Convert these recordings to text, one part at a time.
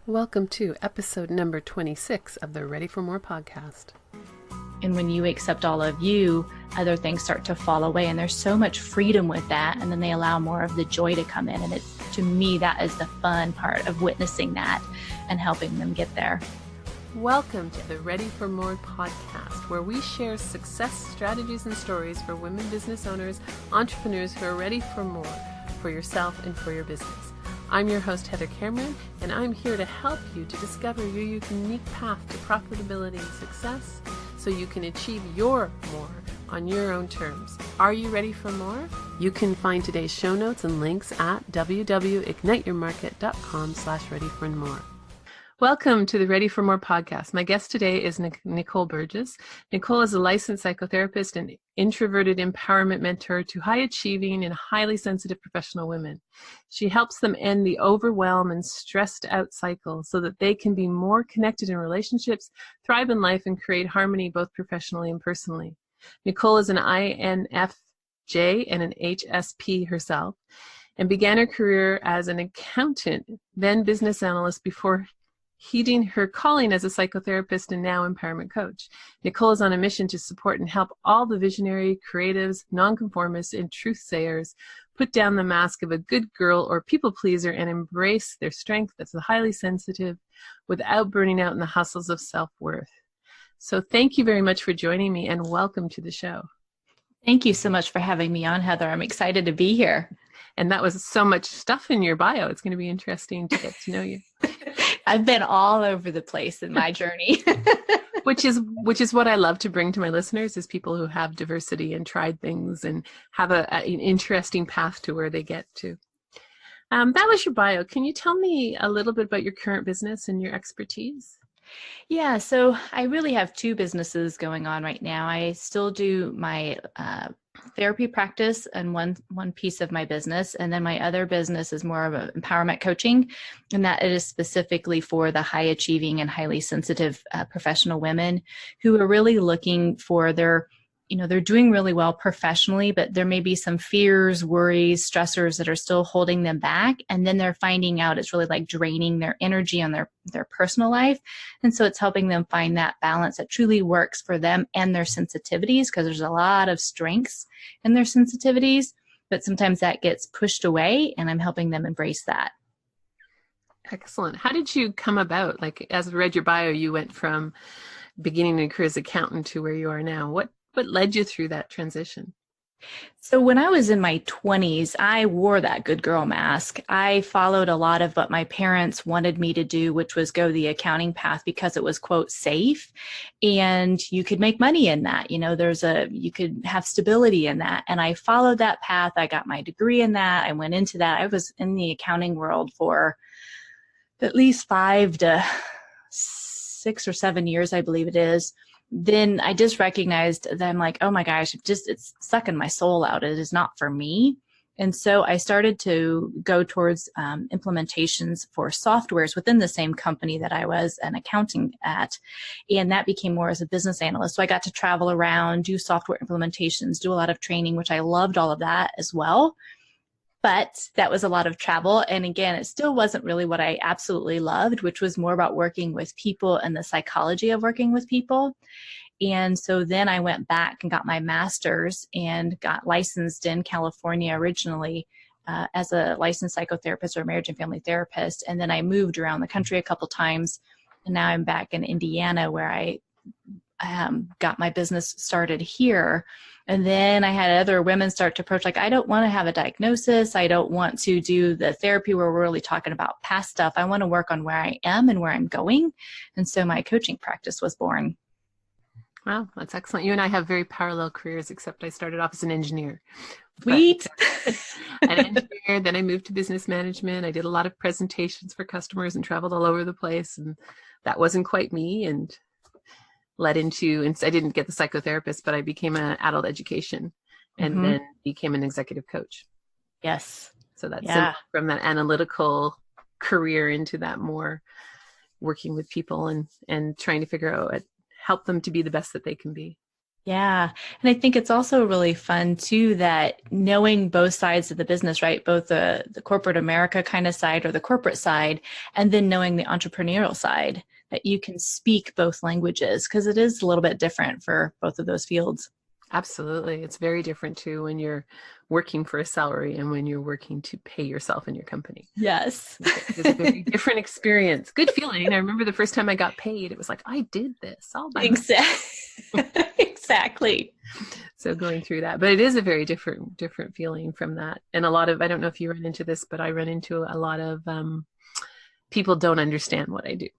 Welcome to episode number 26 of the Ready for More podcast. And when you accept all of you, other things start to fall away. And there's so much freedom with that. And then they allow more of the joy to come in. And it's, to me, that is the fun part of witnessing that and helping them get there. Welcome to the Ready for More podcast, where we share success strategies and stories for women business owners, entrepreneurs who are ready for more for yourself and for your business. I'm your host, Heather Cameron, and I'm here to help you to discover your unique path to profitability and success so you can achieve your more on your own terms. Are you ready for more? You can find today's show notes and links at www.igniteyourmarket.com/readyformore. Welcome to the Ready for More podcast. My guest today is Nicole Burgess. Nicole is a licensed psychotherapist and introverted empowerment mentor to high-achieving and highly sensitive professional women. She helps them end the overwhelm and stressed-out cycle so that they can be more connected in relationships, thrive in life, and create harmony both professionally and personally. Nicole is an INFJ and an HSP herself and began her career as an accountant, then business analyst before heeding her calling as a psychotherapist and now empowerment coach. Nicole is on a mission to support and help all the visionary, creatives, nonconformists, and truth-sayers put down the mask of a good girl or people pleaser and embrace their strength as a highly sensitive without burning out in the hustles of self-worth. So thank you very much for joining me and welcome to the show. Thank you so much for having me on, Heather. I'm excited to be here. And that was so much stuff in your bio. It's going to be interesting to get to know you. I've been all over the place in my journey. which is what I love to bring to my listeners, is people who have diversity and tried things and have an interesting path to where they get to. That was your bio. Can you tell me a little bit about your current business and your expertise? Yeah, so I really have two businesses going on right now. I still do my therapy practice and one piece of my business, and then my other business is more of a empowerment coaching, and that is specifically for the high achieving and highly sensitive professional women who are really looking for they're doing really well professionally, but there may be some fears, worries, stressors that are still holding them back. And then they're finding out it's really like draining their energy on their personal life. And so it's helping them find that balance that truly works for them and their sensitivities, because there's a lot of strengths in their sensitivities, but sometimes that gets pushed away, and I'm helping them embrace that. Excellent. How did you come about? Like, as I read your bio, you went from beginning your career as accountant to where you are now. What led you through that transition? So when I was in my 20s, I wore that good girl mask. I followed a lot of what my parents wanted me to do, which was go the accounting path because it was, quote, safe. And you could make money in that. You could have stability in that. And I followed that path. I got my degree in that. I went into that. I was in the accounting world for at least 5 to 6 or 7 years, I believe it is. Then I just recognized that I'm like, oh my gosh, it's sucking my soul out. It is not for me. And so I started to go towards implementations for softwares within the same company that I was an accounting at. And that became more as a business analyst. So I got to travel around, do software implementations, do a lot of training, which I loved all of that as well. But that was a lot of travel. And again, it still wasn't really what I absolutely loved, which was more about working with people and the psychology of working with people. And so then I went back and got my master's and got licensed in California originally as a licensed psychotherapist or marriage and family therapist. And then I moved around the country a couple times. And now I'm back in Indiana, where I got my business started here. And then I had other women start to approach, like, I don't want to have a diagnosis. I don't want to do the therapy where we're really talking about past stuff. I want to work on where I am and where I'm going. And so my coaching practice was born. Wow, that's excellent. You and I have very parallel careers, except I started off as an engineer. Sweet. An engineer, then I moved to business management. I did a lot of presentations for customers and traveled all over the place. And that wasn't quite me, and led into, and I didn't get the psychotherapist, but I became an adult education and then became an executive coach. Yes. So that's from that analytical career into that more working with people and trying to figure out, help them to be the best that they can be. Yeah. And I think it's also really fun too that knowing both sides of the business, right? Both the corporate America kind of side or the corporate side, and then knowing the entrepreneurial side, that you can speak both languages because it is a little bit different for both of those fields. Absolutely. It's very different too when you're working for a salary and when you're working to pay yourself in your company. Yes. It's a very different experience. Good feeling. I remember the first time I got paid, it was like, I did this all by myself. Exactly. So going through that, but it is a very different feeling from that. And a lot of, I don't know if you run into this, but I run into a lot of people don't understand what I do.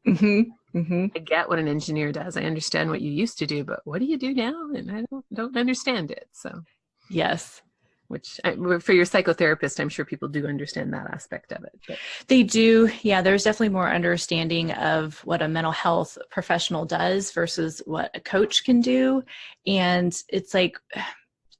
Mm-hmm. Mm-hmm. I get what an engineer does. I understand what you used to do, but what do you do now? And I don't understand it. So, Yes. For your psychotherapist, I'm sure people do understand that aspect of it. But. They do. Yeah, there's definitely more understanding of what a mental health professional does versus what a coach can do. And it's like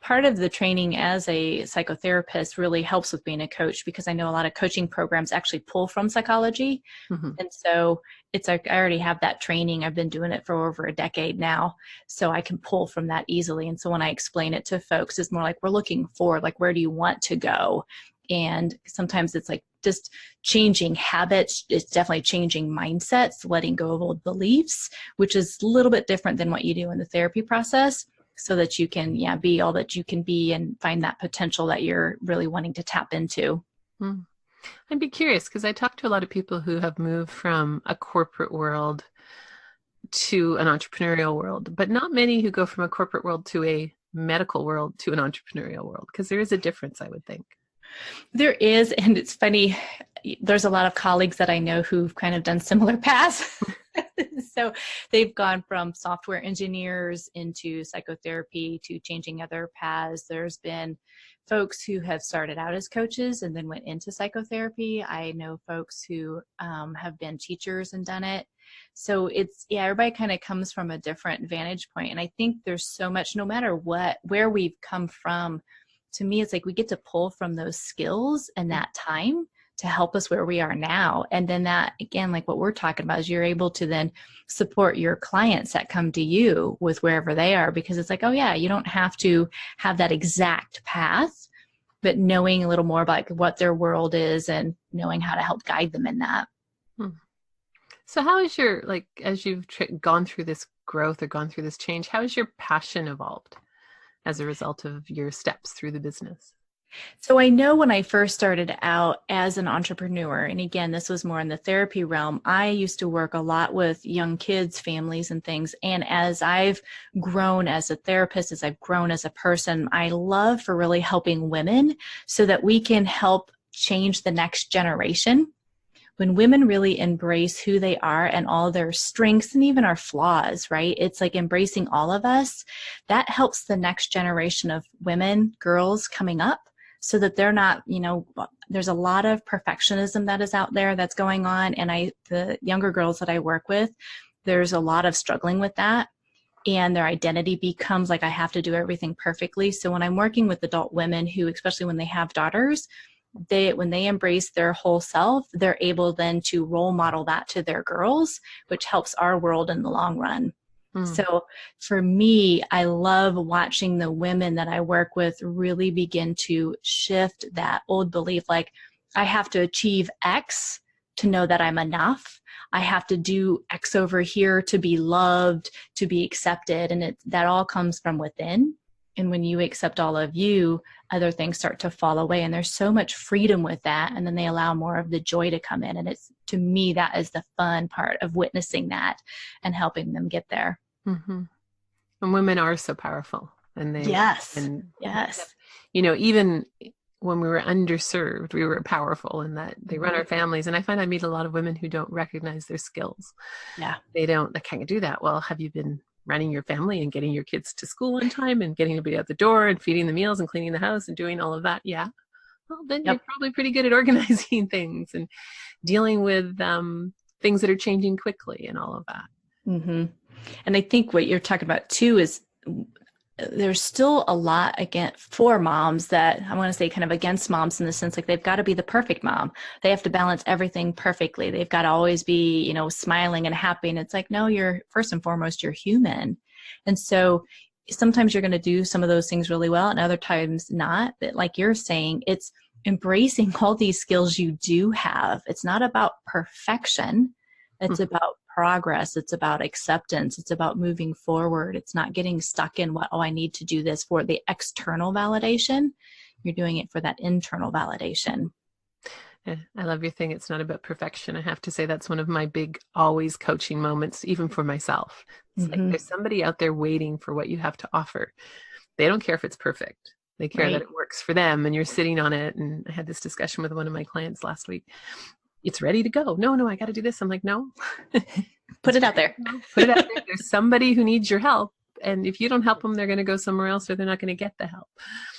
part of the training as a psychotherapist really helps with being a coach because I know a lot of coaching programs actually pull from psychology. Mm-hmm. And so it's like I already have that training. I've been doing it for over a decade now. So I can pull from that easily. And so when I explain it to folks, it's more like we're looking forward, like where do you want to go? And sometimes it's like just changing habits. It's definitely changing mindsets, letting go of old beliefs, which is a little bit different than what you do in the therapy process so that you can, be all that you can be and find that potential that you're really wanting to tap into. Mm. I'd be curious because I talk to a lot of people who have moved from a corporate world to an entrepreneurial world, but not many who go from a corporate world to a medical world to an entrepreneurial world because there is a difference, I would think. There is, and it's funny, there's a lot of colleagues that I know who've kind of done similar paths. So they've gone from software engineers into psychotherapy to changing other paths. There's been folks who have started out as coaches and then went into psychotherapy. I know folks who have been teachers and done it. So it's, everybody kind of comes from a different vantage point. And I think there's so much, no matter where we've come from, to me, it's like we get to pull from those skills and that time to help us where we are now. And then that, again, like what we're talking about, is you're able to then support your clients that come to you with wherever they are, because it's like, oh yeah, you don't have to have that exact path, but knowing a little more about what their world is and knowing how to help guide them in that. So how is your, as you've gone through this growth or gone through this change, how has your passion evolved as a result of your steps through the business? So I know when I first started out as an entrepreneur, and again, this was more in the therapy realm, I used to work a lot with young kids, families, and things. And as I've grown as a therapist, as I've grown as a person, I love for really helping women so that we can help change the next generation. When women really embrace who they are and all their strengths and even our flaws, right? It's like embracing all of us. That helps the next generation of women, girls coming up, so that they're not, there's a lot of perfectionism that is out there that's going on. And the younger girls that I work with, there's a lot of struggling with that. And their identity becomes like, I have to do everything perfectly. So when I'm working with adult women who, especially when they have daughters, when they embrace their whole self, they're able then to role model that to their girls, which helps our world in the long run. So for me, I love watching the women that I work with really begin to shift that old belief, like I have to achieve X to know that I'm enough. I have to do X over here to be loved, to be accepted. And that all comes from within. And when you accept all of you, other things start to fall away. And there's so much freedom with that. And then they allow more of the joy to come in. And it's, to me, that is the fun part of witnessing that and helping them get there. Mm-hmm. And women are so powerful. And they, yes. Even when we were underserved, we were powerful in that they run our families. And I find I meet a lot of women who don't recognize their skills. Yeah. They can't do that. Well, have you been running your family and getting your kids to school on time and getting everybody out the door and feeding the meals and cleaning the house and doing all of that? Yeah. Well, then you're probably pretty good at organizing things and dealing with things that are changing quickly and all of that. Mm-hmm. And I think what you're talking about too is there's still a lot for moms that I want to say kind of against moms in the sense like they've got to be the perfect mom. They have to balance everything perfectly. They've got to always be, smiling and happy. And it's like, no, you're first and foremost, you're human. And so sometimes you're going to do some of those things really well and other times not. But like you're saying, it's embracing all these skills you do have. It's not about perfection. It's about progress. It's about acceptance. It's about moving forward. It's not getting stuck in I need to do this for the external validation. You're doing it for that internal validation. Yeah, I love your thing. It's not about perfection. I have to say that's one of my big always coaching moments, even for myself. It's like there's somebody out there waiting for what you have to offer. They don't care if it's perfect. They care that it works for them and you're sitting on it. And I had this discussion with one of my clients last week. It's ready to go. No, I got to do this. I'm like, no. Put it out there. Put it out there. There's somebody who needs your help. And if you don't help them, they're going to go somewhere else or they're not going to get the help.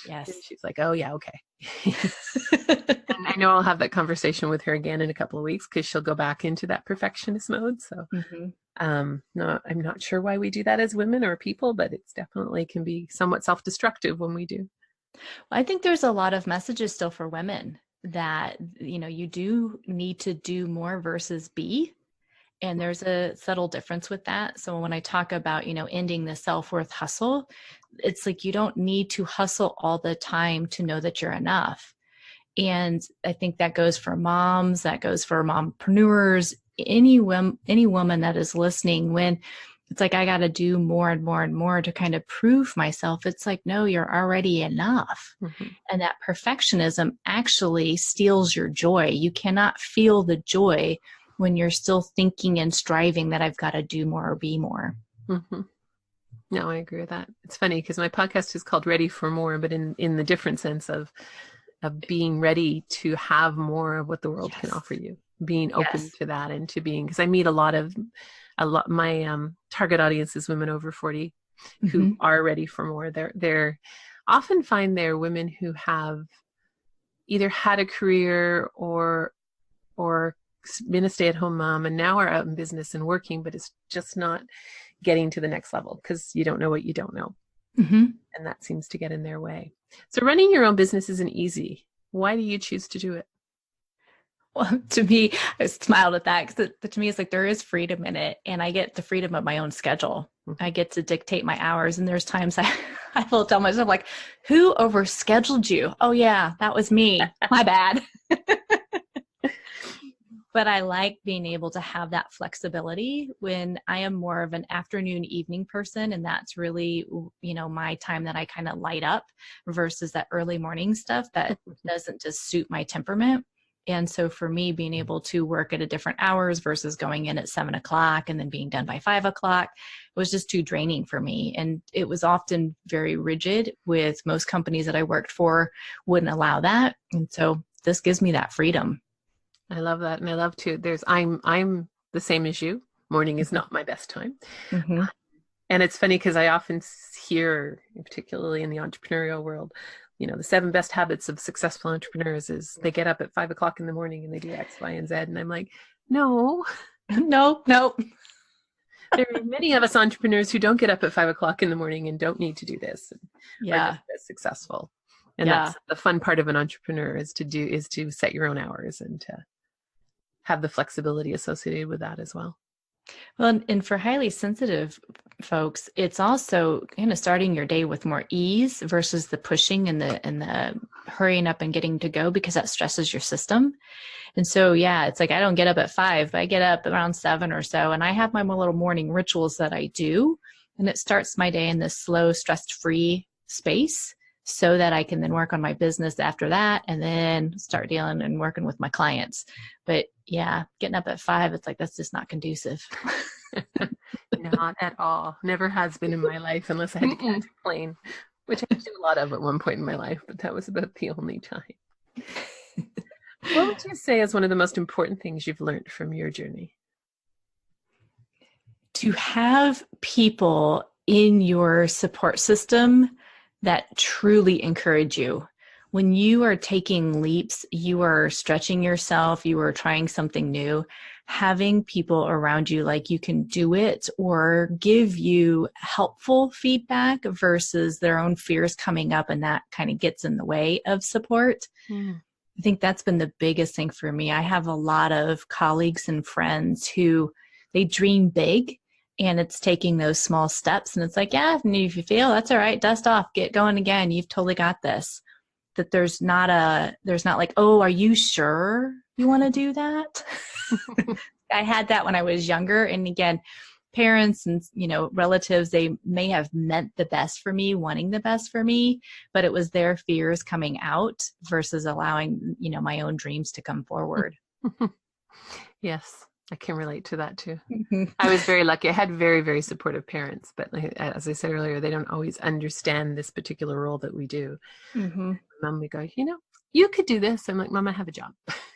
Yes. And she's like, oh, yeah, okay. And I know I'll have that conversation with her again in a couple of weeks because she'll go back into that perfectionist mode. So no, I'm not sure why we do that as women or people, but it's definitely can be somewhat self-destructive when we do. Well, I think there's a lot of messages still for women that, you do need to do more versus be. And there's a subtle difference with that. So when I talk about, ending the self-worth hustle, it's like you don't need to hustle all the time to know that you're enough. And I think that goes for moms, that goes for mompreneurs, any woman that is listening, when it's like, I got to do more and more and more to kind of prove myself. It's like, no, you're already enough. And that perfectionism actually steals your joy. You cannot feel the joy when you're still thinking and striving that I've got to do more or be more. No, I agree with that. It's funny because my podcast is called Ready for More, but in the different sense of being ready to have more of what the world can offer you, being open to that and to being, because I meet a lot my target audience is women over 40 who are ready for more. They're often find they're women who have either had a career or been a stay-at-home mom and now are out in business and working, but it's just not getting to the next level because you don't know what you don't know. And that seems to get in their way. So running your own business isn't easy. Why do you choose to do it? Well, to me, I smiled at that because to me, it's like there is freedom in it and I get the freedom of my own schedule. I get to dictate my hours. And there's times I will tell myself like, who overscheduled you? Oh yeah, that was me. My bad. But I like being able to have that flexibility when I am more of an afternoon, evening person. And that's really, my time that I kind of light up versus that early morning stuff that doesn't just suit my temperament. And so for me, being able to work at a different hours versus going in at 7 o'clock and then being done by 5 o'clock was just too draining for me. And it was often very rigid with most companies that I worked for wouldn't allow that. And so this gives me that freedom. I love that. And I love to, I'm the same as you. Morning is not my best time. And it's funny because I often hear, particularly in the entrepreneurial world, the 7 best habits of successful entrepreneurs is they get up at 5 o'clock in the morning and they do X, Y, and Z. And I'm like, no. There are many of us entrepreneurs who don't get up at 5 o'clock in the morning and don't need to do this. Are just successful. And that's the fun part of an entrepreneur is to set your own hours and to have the flexibility associated with that as well. Well, and for highly sensitive folks, it's also kind of starting your day with more ease versus the pushing and the hurrying up and getting to go because that stresses your system. And so, it's like I don't get up at 5, but I get up around 7 or so, and I have my little morning rituals that I do, and it starts my day in this slow, stress-free space so that I can then work on my business after that and then start dealing and working with my clients. But getting up at 5, it's like, that's just not conducive. Not at all. Never has been in my life unless I had to catch a plane, which I do a lot of at one point in my life, but that was about the only time. What would you say is one of the most important things you've learned from your journey? To have people in your support system that truly encourage you. When you are taking leaps, you are stretching yourself, you are trying something new, having people around you like you can do it or give you helpful feedback versus their own fears coming up and that kind of gets in the way of support. I think that's been the biggest thing for me. I have a lot of colleagues and friends who they dream big And it's taking those small steps. And it's like, yeah, and if you fail, that's all right. Dust off, get going again. You've totally got this. That there's not like, oh, are you sure you want to do that? I had that when I was younger. And again, parents and, relatives, they may have meant the best for me, wanting the best for me, but it was their fears coming out versus allowing, my own dreams to come forward. Yes, I can relate to that too. Mm-hmm. I was very lucky. I had very, very supportive parents, but as I said earlier, they don't always understand this particular role that we do. Mm-hmm. Mom would go, you could do this. I'm like, Mom, I have a job.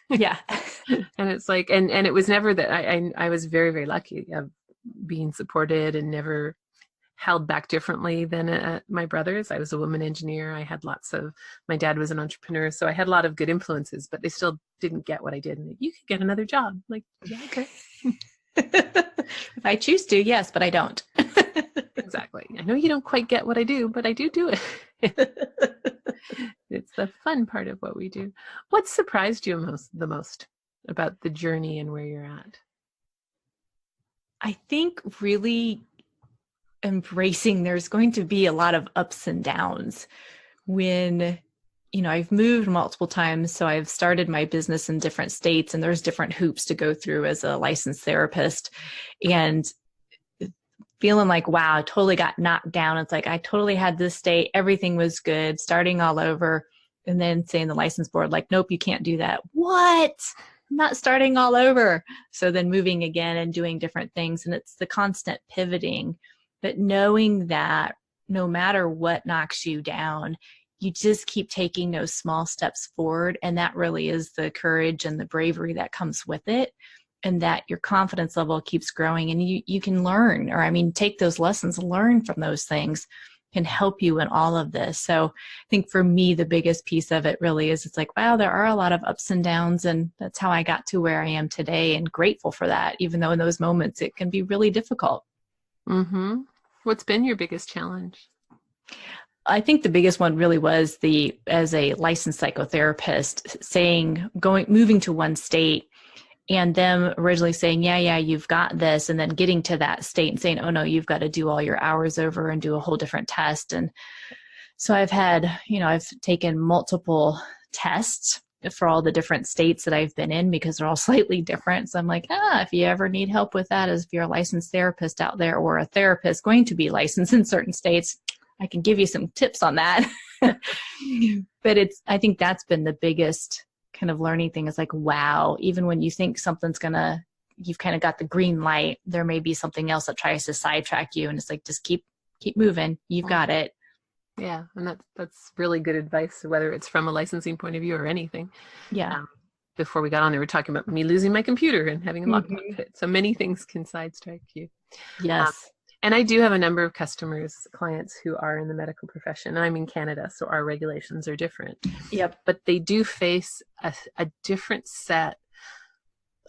Yeah. And it's like, and it was never that I was very, very lucky of being supported and never held back differently than my brothers. I was a woman engineer. I had my dad was an entrepreneur. So I had a lot of good influences, but they still didn't get what I did. And you could get another job. I'm like, yeah, okay. If I choose to, yes, but I don't. Exactly. I know you don't quite get what I do, but I do it. It's the fun part of what we do. What surprised you the most about the journey and where you're at? I think really embracing there's going to be a lot of ups and downs when, I've moved multiple times. So I've started my business in different states and there's different hoops to go through as a licensed therapist, and feeling like, wow, I totally got knocked down. It's like, I totally had this state. Everything was good, starting all over. And then saying the license board, like, nope, you can't do that. What? I'm not starting all over. So then moving again and doing different things. And it's the constant pivoting, but knowing that no matter what knocks you down, you just keep taking those small steps forward. And that really is the courage and the bravery that comes with it. And that your confidence level keeps growing, and you can learn, take those lessons, learn from those things can help you in all of this. So I think for me, the biggest piece of it really is it's like, wow, there are a lot of ups and downs, and that's how I got to where I am today, and grateful for that, even though in those moments it can be really difficult. Mm-hmm. What's been your biggest challenge? I think the biggest one really was as a licensed psychotherapist, moving to one state, and them originally saying, yeah, you've got this. And then getting to that state and saying, oh no, you've got to do all your hours over and do a whole different test. And so I've taken multiple tests for all the different states that I've been in because they're all slightly different. So I'm like, if you ever need help with that, as if you're a licensed therapist out there or a therapist going to be licensed in certain states, I can give you some tips on that. But I think that's been the biggest kind of learning thing is like, wow, even when you think you've kind of got the green light, there may be something else that tries to sidetrack you. And it's like, just keep moving. You've got it. Yeah. And that's really good advice, whether it's from a licensing point of view or anything. Yeah. Before we got on there, we were talking about me losing my computer and having a lockbox hit. So many things can sidetrack you. Yes. And I do have a number of clients who are in the medical profession. I'm in Canada, so our regulations are different. Yep. But they do face a different set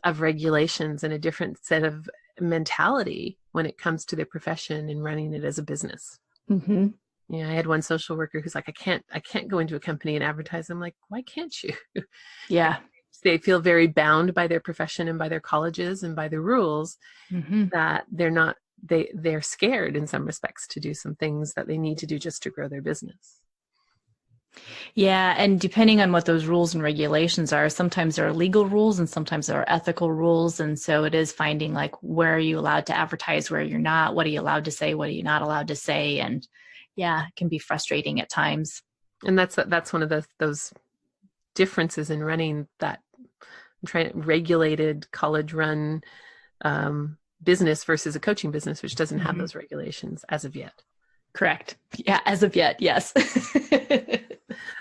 of regulations and a different set of mentality when it comes to their profession and running it as a business. Mm-hmm. Yeah, I had one social worker who's like, I can't go into a company and advertise. I'm like, why can't you? Yeah. They feel very bound by their profession and by their colleges and by the rules that they're scared in some respects to do some things that they need to do just to grow their business. Yeah. And depending on what those rules and regulations are, sometimes there are legal rules and sometimes there are ethical rules. And so it is finding like, where are you allowed to advertise, where you're not, what are you allowed to say, what are you not allowed to say? And yeah, it can be frustrating at times. And that's one of those differences in running that regulated college run business versus a coaching business, which doesn't have those regulations as of yet. Correct. Yeah, as of yet, yes.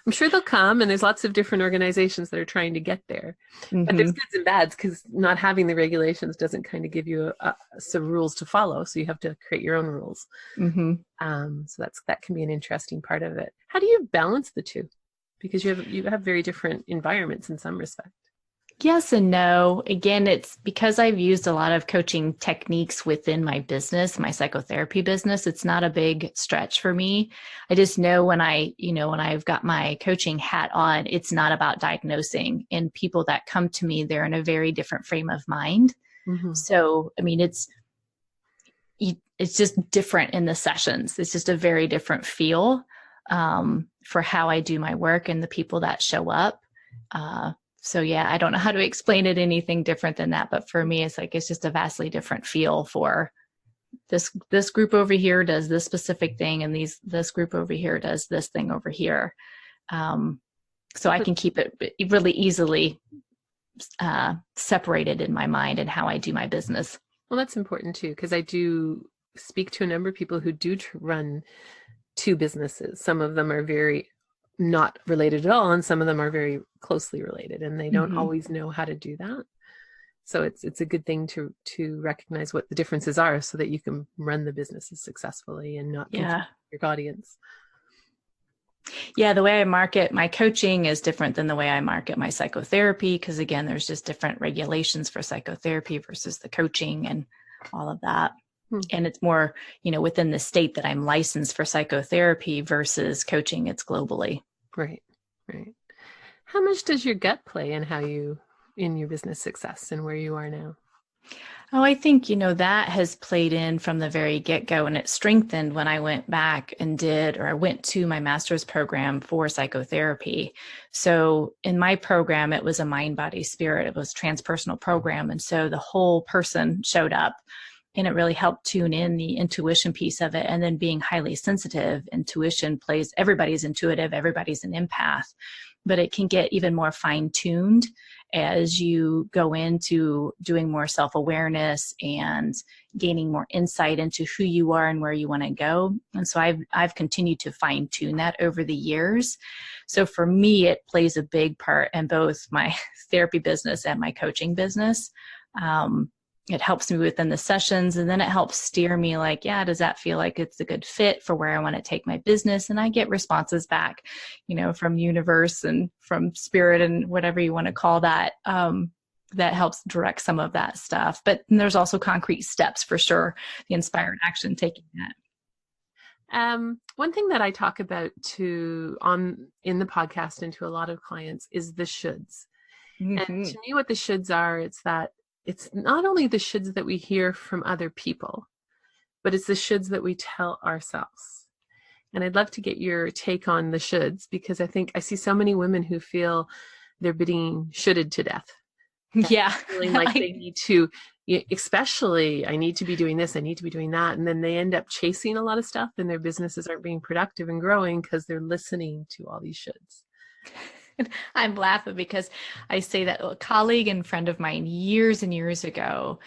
I'm sure they'll come, and there's lots of different organizations that are trying to get there. But there's goods and bads, because not having the regulations doesn't kind of give you some rules to follow. So you have to create your own rules. So that can be an interesting part of it. How do you balance the two? Because you have very different environments in some respect. Yes and no. Again, it's because I've used a lot of coaching techniques within my business, my psychotherapy business. It's not a big stretch for me. I just know when I've got my coaching hat on, it's not about diagnosing. And people that come to me, they're in a very different frame of mind. So, it's just different in the sessions. It's just a very different feel for how I do my work and the people that show up. So yeah, I don't know how to explain it anything different than that. But for me, it's just a vastly different feel for this group over here does this specific thing, and this group over here does this thing over here. So I can keep it really easily separated in my mind and how I do my business. Well, that's important too, because I do speak to a number of people who do run two businesses. Some of them are very not related at all, and some of them are very closely related, and they don't always know how to do that. So it's a good thing to recognize what the differences are, so that you can run the businesses successfully and not confuse your audience. Yeah, the way I market my coaching is different than the way I market my psychotherapy, because again, there's just different regulations for psychotherapy versus the coaching and all of that. And it's more, within the state that I'm licensed for psychotherapy versus coaching, it's globally. Right. How much does your gut play in in your business success and where you are now? Oh, I think, that has played in from the very get-go, and it strengthened when I went back and I went to my master's program for psychotherapy. So in my program, it was a mind, body, spirit. It was a transpersonal program. And so the whole person showed up, and it really helped tune in the intuition piece of it. And then being highly sensitive, intuition plays, everybody's intuitive, everybody's an empath, but it can get even more fine-tuned as you go into doing more self-awareness and gaining more insight into who you are and where you want to go. And so I've continued to fine-tune that over the years. So for me, it plays a big part in both my therapy business and my coaching business. It helps me within the sessions, and then it helps steer me does that feel like it's a good fit for where I want to take my business? And I get responses back, from universe and from spirit and whatever you want to call that, that helps direct some of that stuff. But there's also concrete steps for sure, the inspired action, taking that. One thing that I talk about in the podcast and to a lot of clients is the shoulds. And to me, what the shoulds are, it's not only the shoulds that we hear from other people, but it's the shoulds that we tell ourselves. And I'd love to get your take on the shoulds, because I think I see so many women who feel they're being shoulded to death. Yeah. Feeling like they need to, especially, I need to be doing this, I need to be doing that. And then they end up chasing a lot of stuff, and their businesses aren't being productive and growing because they're listening to all these shoulds. I'm laughing because I say that a colleague and friend of mine years and years ago,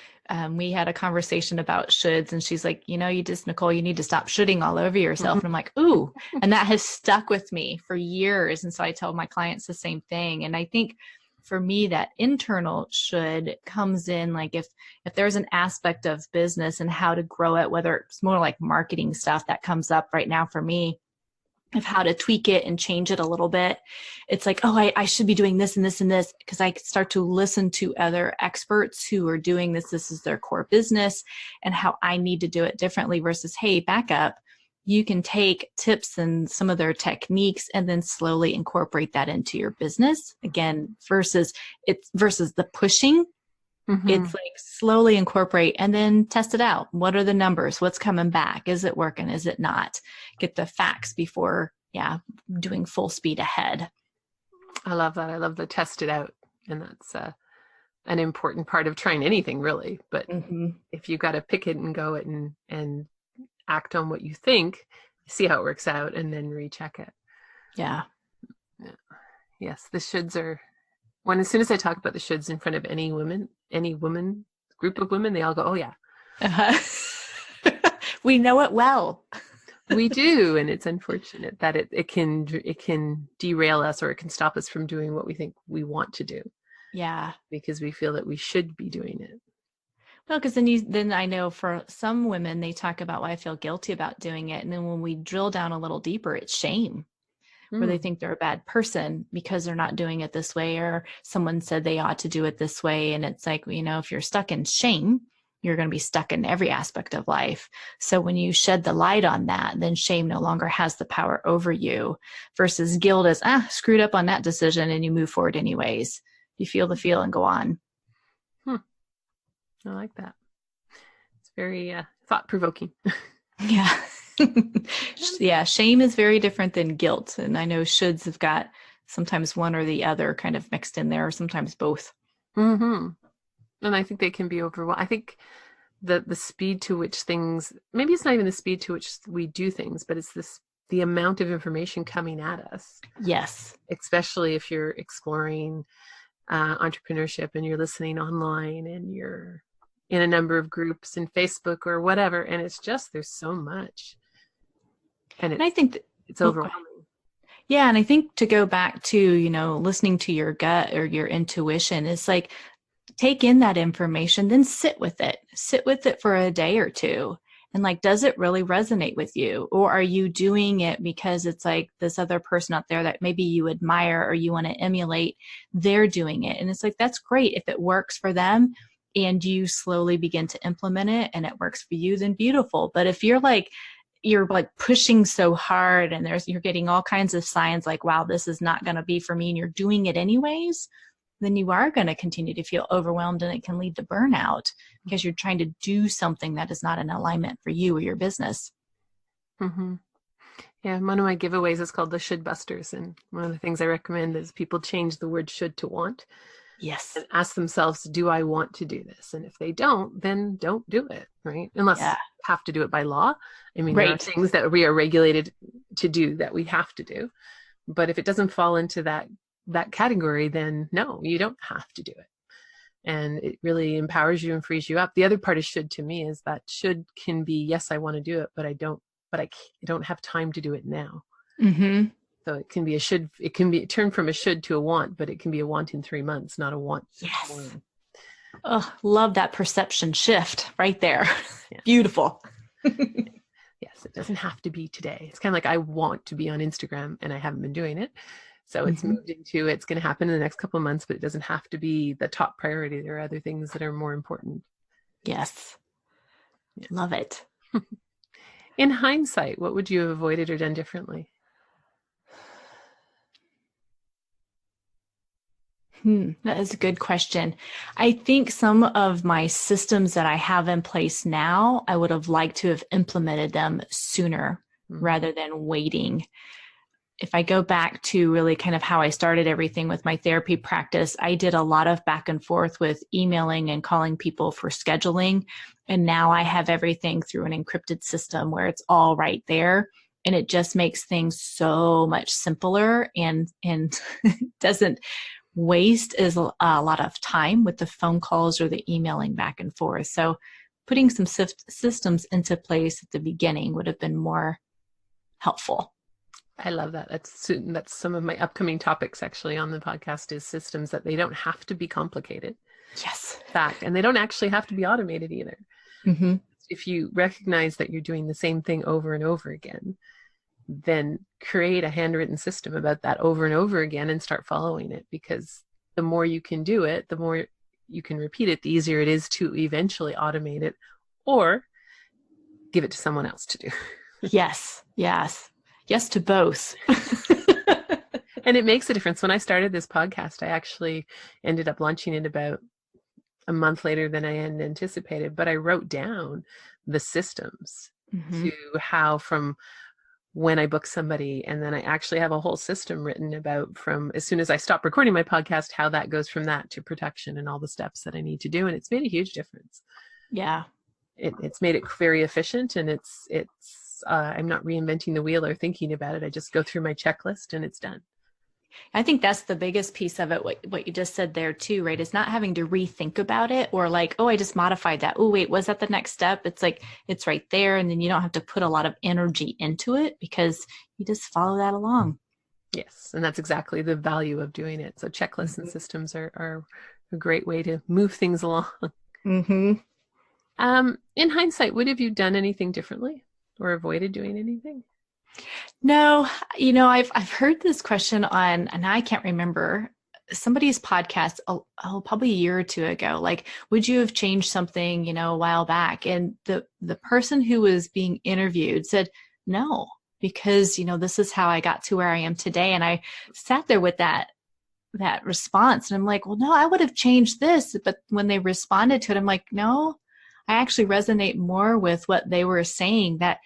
we had a conversation about shoulds, and she's like, Nicole, you need to stop shoulding all over yourself. And I'm like, ooh, and that has stuck with me for years. And so I tell my clients the same thing. And I think for me, that internal should comes in, if there's an aspect of business and how to grow it, whether it's more like marketing stuff that comes up right now for me, of how to tweak it and change it a little bit. It's like, oh, I should be doing this and this and this, because I start to listen to other experts who are doing this. This is their core business, and how I need to do it differently versus, hey, back up. You can take tips and some of their techniques and then slowly incorporate that into your business. Again, versus the pushing. It's like slowly incorporate and then test it out. What are the numbers? What's coming back? Is it working? Is it not? Get the facts before, doing full speed ahead. I love that. I love the test it out. And that's an important part of trying anything, really. But if you got to pick it and go it and act on what you think, see how it works out, and then recheck it. Yeah. Yes, the shoulds are... as soon as I talk about the shoulds in front of any woman, group of women, they all go, oh yeah. We know it well. We do. And it's unfortunate that it can derail us, or it can stop us from doing what we think we want to do. Yeah. Because we feel that we should be doing it. Well, because then I know for some women, they talk about why I feel guilty about doing it. And then when we drill down a little deeper, it's shame. Where they think they're a bad person because they're not doing it this way, or someone said they ought to do it this way. And it's like, if you're stuck in shame, you're going to be stuck in every aspect of life. So when you shed the light on that, then shame no longer has the power over you, versus guilt is, screwed up on that decision, and you move forward anyways. You feel the feel and go on. I like that. It's very thought-provoking. Yeah. Yeah. Shame is very different than guilt. And I know shoulds have got sometimes one or the other kind of mixed in there, or sometimes both. Mm-hmm. And I think they can be overwhelmed. I think the speed to which things, maybe it's not even the speed to which we do things, but it's the amount of information coming at us. Yes. Especially if you're exploring entrepreneurship and you're listening online and you're in a number of groups in Facebook or whatever. And it's just, there's so much. And I think it's overwhelming. Yeah. And I think to go back to, listening to your gut or your intuition, is like, take in that information, then sit with it for a day or two. And like, does it really resonate with you? Or are you doing it because it's like this other person out there that maybe you admire or you want to emulate, they're doing it. And it's like, that's great. If it works for them and you slowly begin to implement it and it works for you, then beautiful. But if you're like pushing so hard and you're getting all kinds of signs like, wow, this is not going to be for me, and you're doing it anyways, then you are going to continue to feel overwhelmed, and it can lead to burnout because you're trying to do something that is not in alignment for you or your business. Mm-hmm. Yeah, one of my giveaways is called the Should Busters. And one of the things I recommend is people change the word should to want. Yes. And ask themselves, do I want to do this? And if they don't, then don't do it, right? Unless you have to do it by law. I mean, there are things that we are regulated to do that we have to do. But if it doesn't fall into that category, then no, you don't have to do it. And it really empowers you and frees you up. The other part of should to me is that should can be, yes, I want to do it, but I don't have time to do it now. Mm-hmm. So it can be a should, it can be turned from a should to a want, but it can be a want in 3 months, not a want. Yes. Oh, love that perception shift right there. Yeah. Beautiful. Yes, it doesn't have to be today. It's kind of like, I want to be on Instagram and I haven't been doing it. So it's moved into, it's going to happen in the next couple of months, but it doesn't have to be the top priority. There are other things that are more important. Yes. Love it. In hindsight, what would you have avoided or done differently? That is a good question. I think some of my systems that I have in place now, I would have liked to have implemented them sooner rather than waiting. If I go back to really kind of how I started everything with my therapy practice, I did a lot of back and forth with emailing and calling people for scheduling. And now I have everything through an encrypted system where it's all right there. And it just makes things so much simpler and doesn't waste a lot of time with the phone calls or the emailing back and forth. So putting some systems into place at the beginning would have been more helpful. I love that. That's some of my upcoming topics actually on the podcast, is systems that they don't have to be complicated. Yes. Fact. And they don't actually have to be automated either. Mm-hmm. If you recognize that you're doing the same thing over and over again, then create a handwritten system about that over and over again and start following it, because the more you can do it, the more you can repeat it, the easier it is to eventually automate it or give it to someone else to do. Yes. Yes. Yes to both. And it makes a difference. When I started this podcast, I actually ended up launching it about a month later than I had anticipated, but I wrote down the systems to how from when I book somebody, and then I actually have a whole system written about from as soon as I stop recording my podcast, how that goes from that to production and all the steps that I need to do. And it's made a huge difference. Yeah. It's made it very efficient, and it's I'm not reinventing the wheel or thinking about it. I just go through my checklist and it's done. I think that's the biggest piece of it. What you just said there too, right? Is not having to rethink about it or like, oh, I just modified that. Oh, wait, was that the next step? It's like, it's right there. And then you don't have to put a lot of energy into it because you just follow that along. Yes. And that's exactly the value of doing it. So checklists and systems are a great way to move things along. In hindsight, would have you done anything differently or avoided doing anything? No, I've heard this question on, and I can't remember, somebody's podcast, probably a year or two ago, like, would you have changed something, a while back? And the person who was being interviewed said, no, because, this is how I got to where I am today. And I sat there with that response and I'm like, well, no, I would have changed this. But when they responded to it, I'm like, no, I actually resonate more with what they were saying, that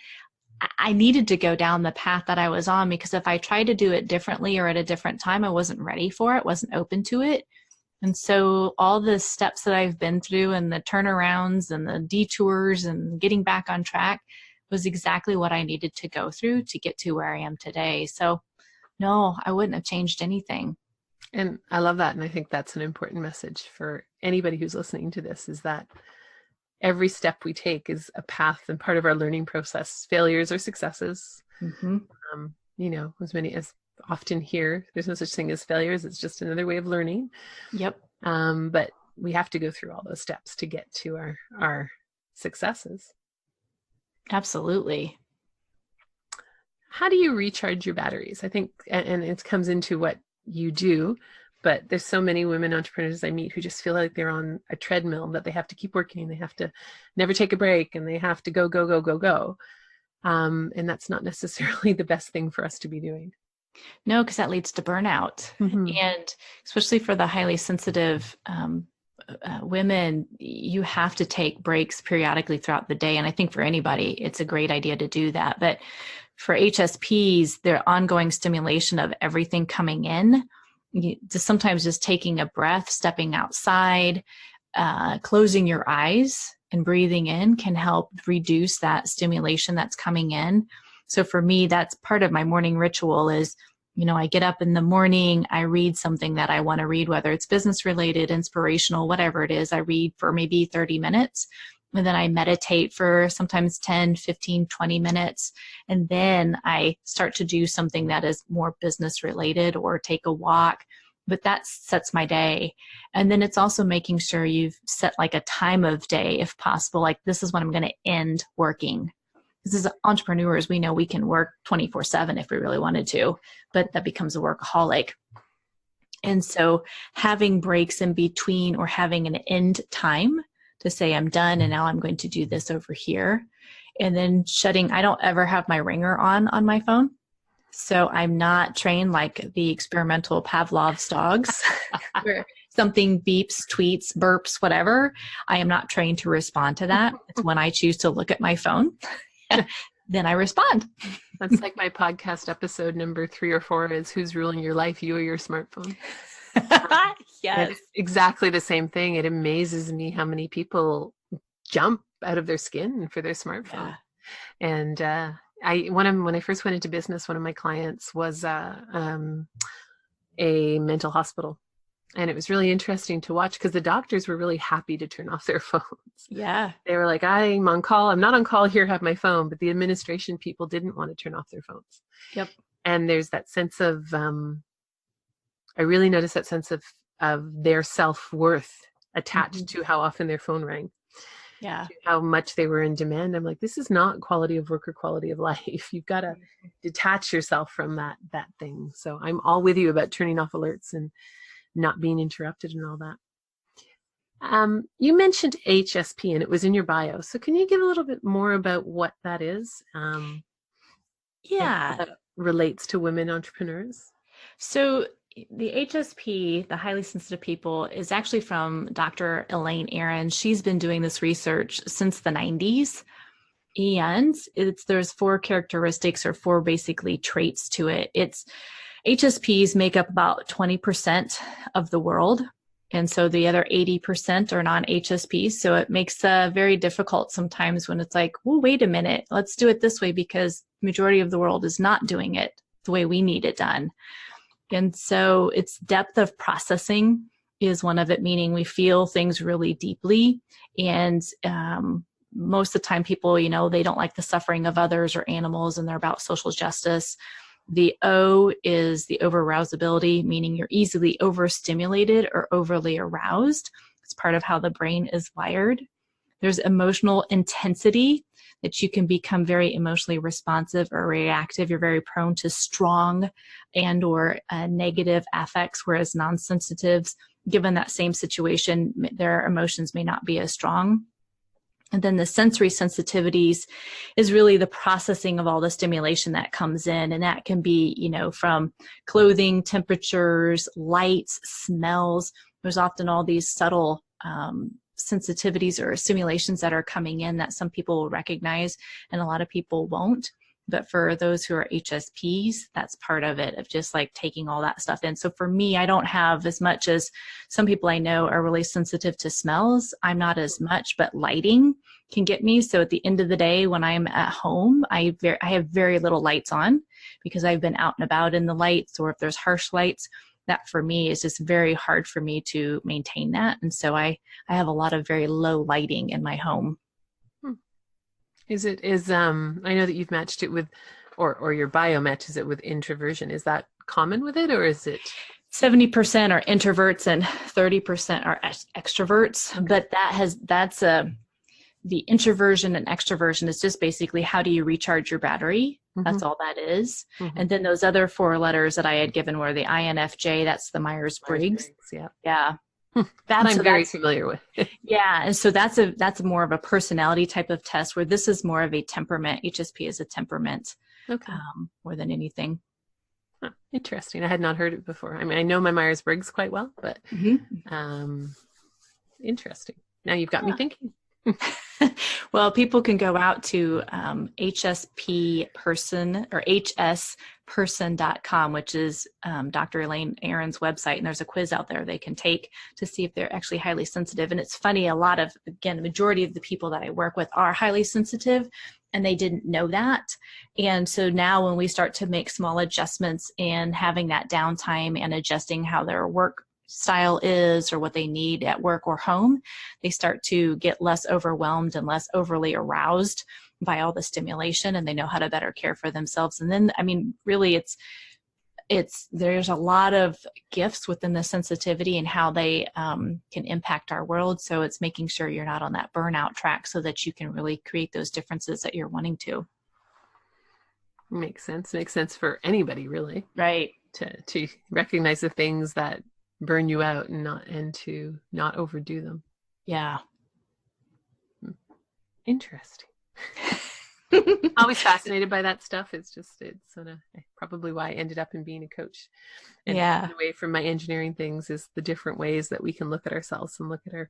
I needed to go down the path that I was on, because if I tried to do it differently or at a different time, I wasn't ready for it, wasn't open to it. And so all the steps that I've been through and the turnarounds and the detours and getting back on track was exactly what I needed to go through to get to where I am today. So no, I wouldn't have changed anything. And I love that. And I think that's an important message for anybody who's listening to this, is that every step we take is a path and part of our learning process, failures or successes. Mm-hmm. As many as often here, there's no such thing as failures. It's just another way of learning. Yep. But we have to go through all those steps to get to our successes. Absolutely. How do you recharge your batteries? I think, and it comes into what you do, but there's so many women entrepreneurs I meet who just feel like they're on a treadmill, that they have to keep working, they have to never take a break, and they have to go, go, go, go, go. And that's not necessarily the best thing for us to be doing. No, because that leads to burnout. Mm-hmm. And especially for the highly sensitive women, you have to take breaks periodically throughout the day. And I think for anybody, it's a great idea to do that. But for HSPs, their ongoing stimulation of everything coming in, sometimes just taking a breath, stepping outside, closing your eyes and breathing in can help reduce that stimulation that's coming in. So for me, that's part of my morning ritual is, I get up in the morning, I read something that I want to read, whether it's business related, inspirational, whatever it is. I read for maybe 30 minutes. And then I meditate for sometimes 10, 15, 20 minutes. And then I start to do something that is more business related or take a walk. But that sets my day. And then it's also making sure you've set like a time of day, if possible. Like, this is when I'm going to end working. Because as entrepreneurs, we know we can work 24/7 if we really wanted to, but that becomes a workaholic. And so having breaks in between, or having an end time to say, I'm done and now I'm going to do this over here. And then I don't ever have my ringer on my phone. So I'm not trained like the experimental Pavlov's dogs where something beeps, tweets, burps, whatever. I am not trained to respond to that. It's when I choose to look at my phone, then I respond. That's like my podcast episode number 3 or 4 is Who's Ruling Your Life, You or Your Smartphone? Yes. It's exactly the same thing. It amazes me how many people jump out of their skin for their smartphone. Yeah. And when I first went into business, one of my clients was a mental hospital. And it was really interesting to watch because the doctors were really happy to turn off their phones. Yeah. They were like, I'm on call. I'm not on call here, have my phone. But the administration people didn't want to turn off their phones. Yep. And there's that sense of, I really noticed that sense of their self-worth attached to how often their phone rang. Yeah. How much they were in demand. I'm like, this is not quality of work or quality of life. You've got to detach yourself from that thing. So I'm all with you about turning off alerts and not being interrupted and all that. You mentioned HSP and it was in your bio. So can you give a little bit more about what that is? Yeah. That relates to women entrepreneurs? So the HSP, the highly sensitive people, is actually from Dr. Elaine Aron. She's been doing this research since the 90s. And there's 4 characteristics or 4 basically traits to it. HSPs make up about 20% of the world. And so the other 80% are non-HSPs. So it makes very difficult sometimes when it's like, well, wait a minute, let's do it this way because the majority of the world is not doing it the way we need it done. And so its depth of processing is one of it, meaning we feel things really deeply. And most of the time people, they don't like the suffering of others or animals, and they're about social justice. The O is the over-arousability, meaning you're easily overstimulated or overly aroused. It's part of how the brain is wired. There's emotional intensity, that you can become very emotionally responsive or reactive. You're very prone to strong and or negative affects, whereas non-sensitives, given that same situation, their emotions may not be as strong. And then the sensory sensitivities is really the processing of all the stimulation that comes in. And that can be, from clothing, temperatures, lights, smells. There's often all these subtle sensitivities or stimulations that are coming in that some people will recognize and a lot of people won't. But for those who are HSPs, that's part of it, of just like taking all that stuff in. So for me, I don't have as much as some people I know are really sensitive to smells. I'm not as much, but lighting can get me. So at the end of the day, when I'm at home, I have very little lights on because I've been out and about in the lights, or if there's harsh lights, that for me is just very hard for me to maintain that. And so I have a lot of very low lighting in my home. I know that you've matched it with, or your bio matches it with introversion. Is that common with it, or is it? 70% are introverts and 30% are extroverts. Okay. But the introversion and extroversion is just basically how do you recharge your battery? Mm-hmm. That's all that is. Mm-hmm. And then those other 4 letters that I had given were the INFJ, that's the Myers-Briggs. Yeah. Yeah. That I'm very familiar with. Yeah. And so that's more of a personality type of test, where this is more of a temperament. HSP is a temperament, okay, more than anything. Huh, interesting. I had not heard it before. I mean, I know my Myers-Briggs quite well, but interesting. Now you've got me thinking. Well, people can go out to HSP person or hsperson.com, which is Dr. Elaine Aaron's website. And there's a quiz out there they can take to see if they're actually highly sensitive. And it's funny, the majority of the people that I work with are highly sensitive, and they didn't know that. And so now when we start to make small adjustments in having that downtime and adjusting how their work style is or what they need at work or home, they start to get less overwhelmed and less overly aroused by all the stimulation, and they know how to better care for themselves. And then, I mean, really there's a lot of gifts within the sensitivity and how they can impact our world. So it's making sure you're not on that burnout track so that you can really create those differences that you're wanting to. Makes sense for anybody, really. Right. To recognize the things that burn you out and to not overdo them. Yeah. Interesting. Always fascinated by that stuff. It's sort of probably why I ended up in being a coach. And away from my engineering things is the different ways that we can look at ourselves and look at our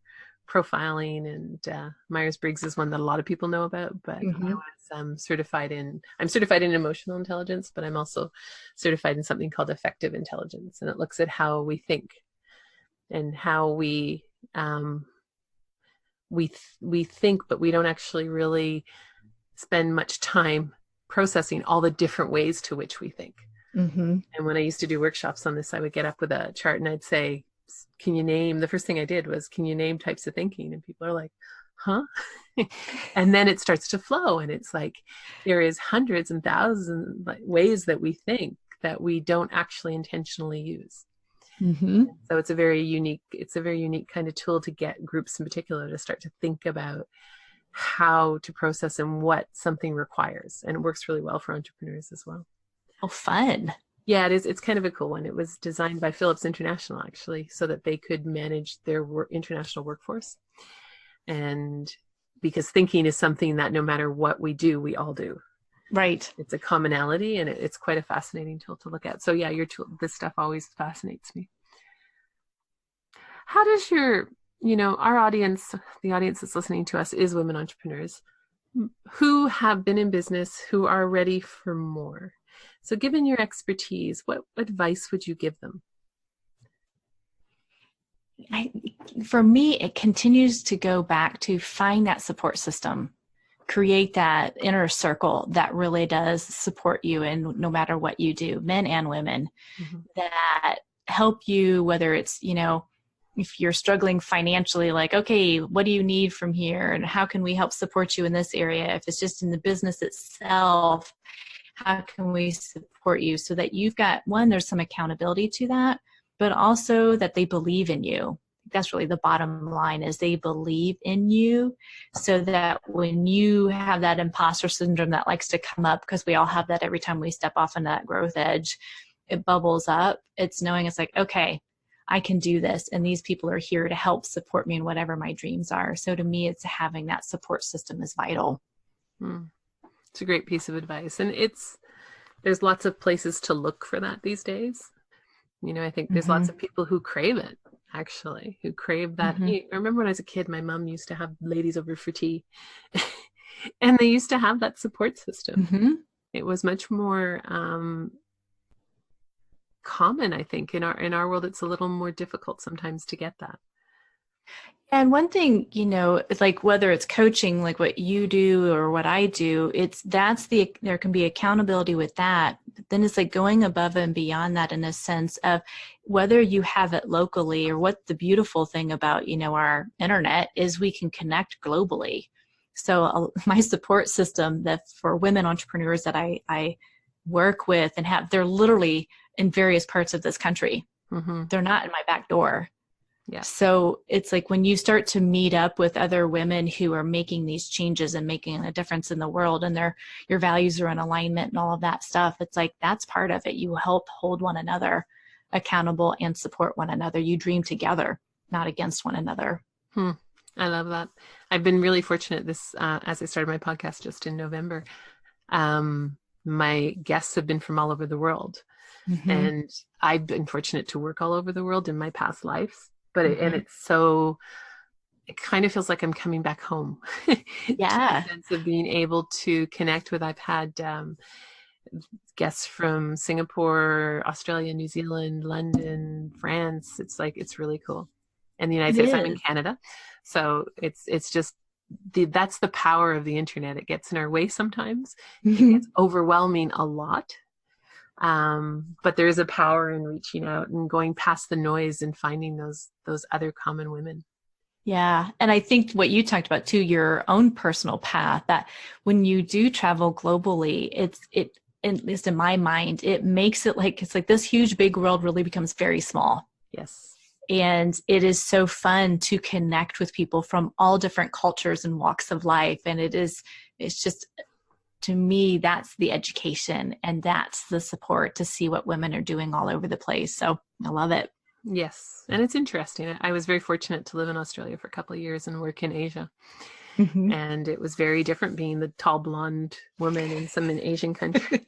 profiling. And Myers-Briggs is one that a lot of people know about, but I was certified in emotional intelligence, but I'm also certified in something called affective intelligence. And it looks at how we think and how we think, but we don't actually really spend much time processing all the different ways to which we think. Mm-hmm. And when I used to do workshops on this, I would get up with a chart and I'd say, the first thing I did was, can you name types of thinking? And people are like, huh? And then it starts to flow. And it's like, there is hundreds and thousands ways that we think that we don't actually intentionally use. Mm-hmm. So it's a very unique kind of tool to get groups in particular to start to think about how to process and what something requires. And it works really well for entrepreneurs as well. Oh, fun. Yeah, it is. It's kind of a cool one. It was designed by Philips International, actually, so that they could manage their international workforce. And because thinking is something that no matter what we do, we all do. Right. It's a commonality, and it's quite a fascinating tool to look at. So yeah, this stuff always fascinates me. How does our audience, the audience that's listening to us, is women entrepreneurs who have been in business, who are ready for more. So given your expertise, what advice would you give them? For me, it continues to go back to find that support system, create that inner circle that really does support you in no matter what you do, men and women, that help you, whether it's, if you're struggling financially, like, okay, what do you need from here? And how can we help support you in this area? If it's just in the business itself, how can we support you so that you've got, one, there's some accountability to that, but also that they believe in you. That's really the bottom line, is they believe in you, so that when you have that imposter syndrome that likes to come up, because we all have that every time we step off on that growth edge, it bubbles up. It's knowing it's like, okay, I can do this. And these people are here to help support me in whatever my dreams are. So to me, it's having that support system is vital. It's a great piece of advice. And there's lots of places to look for that these days. I think there's lots of people who crave it. actually, who crave that. Mm-hmm. I remember when I was a kid, my mom used to have ladies over for tea, and they used to have that support system. Mm-hmm. It was much more common, I think. In our world, it's a little more difficult sometimes to get that. And one thing, it's like whether it's coaching, like what you do or what I do, there can be accountability with that. But then it's like going above and beyond that in a sense of whether you have it locally or what the beautiful thing about, our internet is we can connect globally. So my support system that for women entrepreneurs that I work with and they're literally in various parts of this country. Mm-hmm. They're not in my back door. Yeah. So it's like when you start to meet up with other women who are making these changes and making a difference in the world and your values are in alignment and all of that stuff, it's like that's part of it. You help hold one another accountable and support one another. You dream together, not against one another. I love that. I've been really fortunate as I started my podcast just in November. My guests have been from all over the world. Mm-hmm. And I've been fortunate to work all over the world in my past lives. But it kind of feels like I'm coming back home. Yeah. In the sense of being able to connect with, I've had guests from Singapore, Australia, New Zealand, London, France. It's really cool. And the United States, I'm in Canada. So it's just, that's the power of the internet. It gets in our way sometimes. Mm-hmm. It gets overwhelming a lot. But there is a power in reaching out and going past the noise and finding those other common women. Yeah. And I think what you talked about too, your own personal path, that when you do travel globally, it, at least in my mind, it makes it like, it's like this huge, big world really becomes very small. Yes. And it is so fun to connect with people from all different cultures and walks of life. And it's just, to me, that's the education and that's the support to see what women are doing all over the place. So I love it. Yes. And it's interesting. I was very fortunate to live in Australia for a couple of years and work in Asia. Mm-hmm. And it was very different being the tall blonde woman in some Asian country.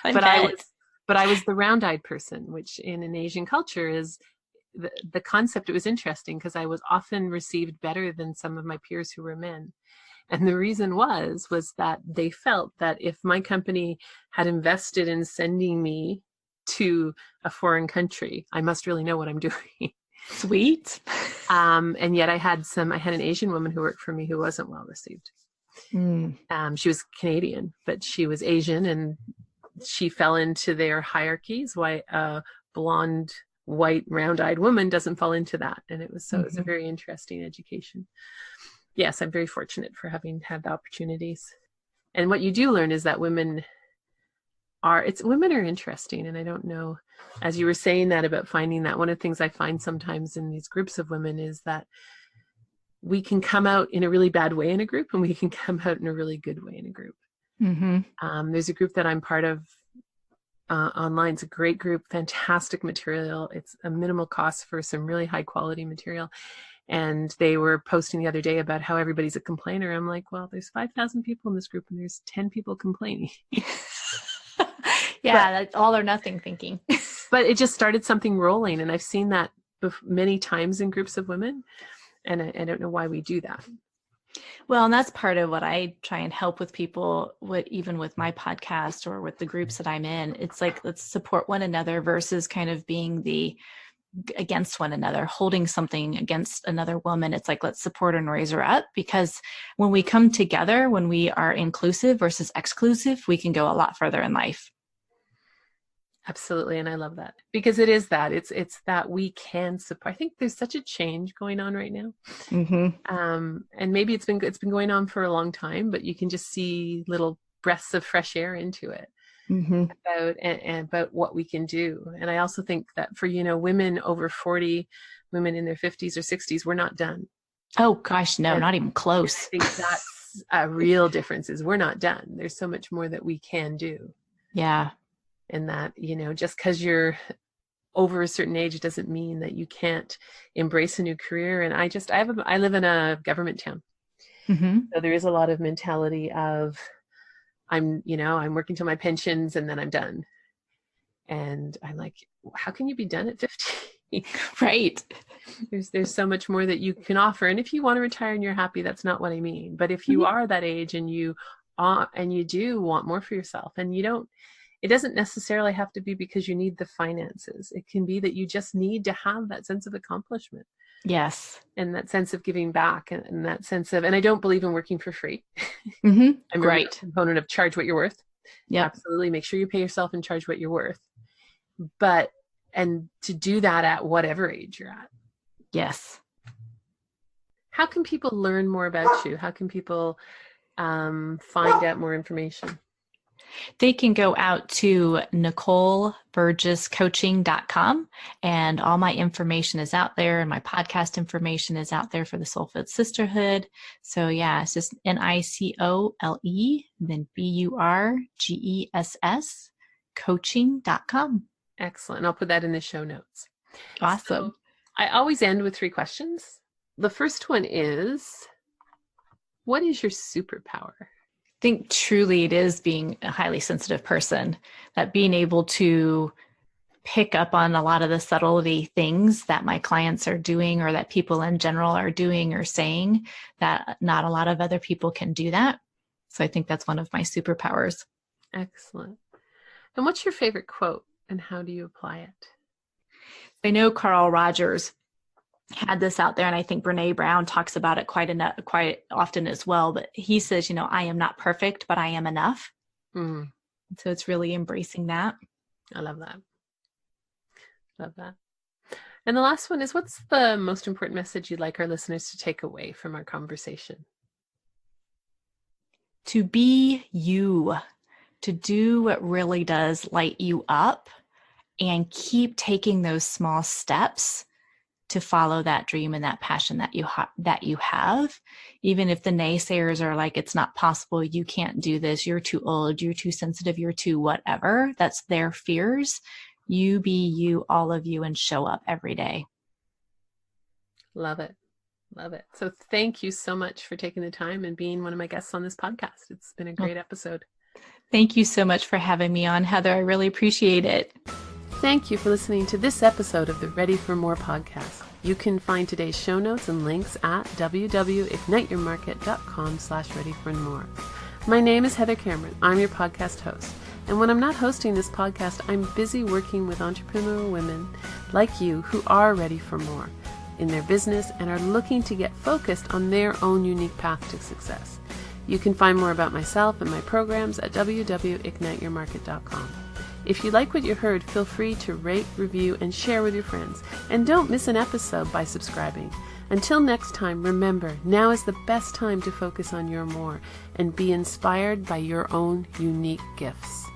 But I was the round-eyed person, which in an Asian culture is the concept. It was interesting because I was often received better than some of my peers who were men. And the reason was that they felt that if my company had invested in sending me to a foreign country, I must really know what I'm doing. Sweet. And yet I had an Asian woman who worked for me who wasn't well received. She was Canadian, but she was Asian and she fell into their hierarchies. Why a blonde, white, round-eyed woman doesn't fall into that. And it was a very interesting education. Yes, I'm very fortunate for having had the opportunities. And what you do learn is that women are interesting. And I don't know, as you were saying that about finding that, one of the things I find sometimes in these groups of women is that we can come out in a really bad way in a group and we can come out in a really good way in a group. Mm-hmm. There's a group that I'm part of online. It's a great group, fantastic material. It's a minimal cost for some really high quality material. And they were posting the other day about how everybody's a complainer. I'm like, well, there's 5,000 people in this group and there's 10 people complaining. That's all or nothing thinking. But it just started something rolling. And I've seen that many times in groups of women. And I don't know why we do that. Well, and that's part of what I try and help with people, even with my podcast or with the groups that I'm in. It's like, let's support one another versus kind of being against one another, holding something against another woman. It's like, let's support and raise her up, because when we come together, when we are inclusive versus exclusive, we can go a lot further in life. Absolutely. And I love that because it is that it's that we can support. I think there's such a change going on right now. Mm-hmm. And maybe it's been going on for a long time, but you can just see little breaths of fresh air into it. Mm-hmm. about what we can do. And I also think that for, women over 40, women in their 50s or 60s, we're not done. Oh gosh, no, not even close. I think that's a real difference is we're not done. There's so much more that we can do. Yeah. And that, just because you're over a certain age doesn't mean that you can't embrace a new career. And I live in a government town. Mm-hmm. So there is a lot of mentality of, I'm working till my pensions and then I'm done. And I'm like, how can you be done at 50? Right. There's so much more that you can offer. And if you want to retire and you're happy, that's not what I mean. But if you are that age and you do want more for yourself, and it doesn't necessarily have to be because you need the finances. It can be that you just need to have that sense of accomplishment. Yes. And that sense of giving back, and that sense of, and I don't believe in working for free. Mm-hmm. I'm right. a component of charge what you're worth. Yeah. Absolutely. Make sure you pay yourself and charge what you're worth. And to do that at whatever age you're at. Yes. How can people learn more about you? How can people find out more information? They can go out to NicoleBurgessCoaching.com, and all my information is out there, and my podcast information is out there for the Soulfit Sisterhood. So yeah, it's just NICOLE, then BURGESS, coaching.com. Excellent. I'll put that in the show notes. Awesome. So I always end with 3 questions. The first one is, what is your superpower? I think truly it is being a highly sensitive person, that being able to pick up on a lot of the subtlety things that my clients are doing, or that people in general are doing or saying, that not a lot of other people can do that. So I think that's one of my superpowers. Excellent. And what's your favorite quote, and how do you apply it? I know Carl Rogers had this out there, and I think Brene Brown talks about it quite often as well. But he says, I am not perfect, but I am enough. So it's really embracing that. I love that. Love that. And the last one is, what's the most important message you'd like our listeners to take away from our conversation? To be you, to do what really does light you up, and keep taking those small steps to follow that dream and that passion that you have, even if the naysayers are like, it's not possible, you can't do this, you're too old, you're too sensitive, you're too whatever. That's their fears. You be you, all of you, and show up every day. Love it. Love it. So thank you so much for taking the time and being one of my guests on this podcast. It's been a great episode. Thank you so much for having me on, Heather. I really appreciate it. Thank you for listening to this episode of the Ready for More podcast. You can find today's show notes and links at www.igniteyourmarket.com/readyformore. My name is Heather Cameron. I'm your podcast host. And when I'm not hosting this podcast, I'm busy working with entrepreneurial women like you who are ready for more in their business and are looking to get focused on their own unique path to success. You can find more about myself and my programs at www.igniteyourmarket.com. If you like what you heard, feel free to rate, review, and share with your friends. And don't miss an episode by subscribing. Until next time, remember, now is the best time to focus on your more and be inspired by your own unique gifts.